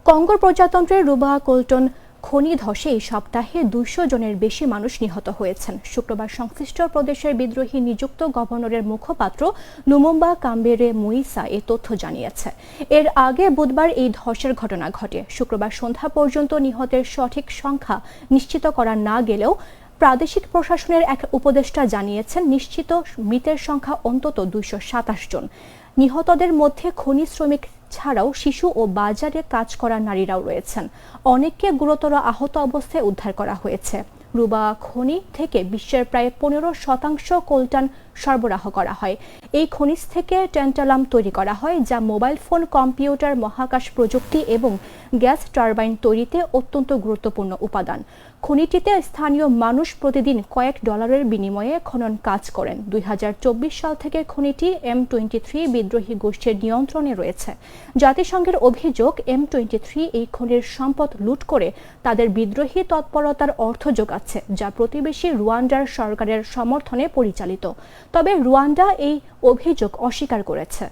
কঙ্গোর প্রজাতন্ত্রের রুবা কোল্টন খনি ধসে এই সপ্তাহে 200 জনের বেশি মানুষ নিহত হয়েছেন। শুক্রবার সংশ্লিষ্ট প্রদেশের বিদ্রোহী নিযুক্ত গভর্নরের মুখপাত্র লুমুম্বা কাম্বেরে মুইসা এ তথ্য জানিয়েছে। এর আগে বুধবার এই ধসের ঘটনা ঘটে। শুক্রবার সন্ধ্যা পর্যন্ত নিহতের সঠিক সংখ্যা নিশ্চিত করা না গেলেও প্রাদেশিক প্রশাসনের এক উপদেষ্টা জানিয়েছেন নিশ্চিত মৃতের সংখ্যা অন্তত 227 জন। নিহতদের মধ্যে খনি শ্রমিক ছাড়াও শিশু ও বাজারে কাজ করা নারীরাও রয়েছেন। অনেককে গুরুতর আহত অবস্থায় উদ্ধার করা হয়েছে। রুবা খনি থেকে বিশ্বের প্রায় 15% কোলটান সরবরাহ করা হয়। এই খনিজ থেকে ট্যান্টালাম তৈরি করা হয়, যা মোবাইল ফোন, কম্পিউটার, মহাকাশ প্রযুক্তি এবং গ্যাস টারবাইন তৈরিতে অত্যন্ত গুরুত্বপূর্ণ উপাদান। খনিটিতে স্থানীয় মানুষ প্রতিদিন কয়েক ডলারের বিনিময়ে খনন কাজ করেন। 2024 সাল থেকে খনিটি M23 বিদ্রোহী গোষ্ঠীর নিয়ন্ত্রণে রয়েছে। জাতিসংঘের অভিযোগ, M23 এই খনির সম্পদ লুট করে তাদের বিদ্রোহী তৎপরতার অর্থ যোগাচ্ছে, যা প্রতিবেশী রুয়ান্ডার সরকারের সমর্থনে পরিচালিত। তবে রুয়ান্ডা এই অভিযোগ অস্বীকার করেছে।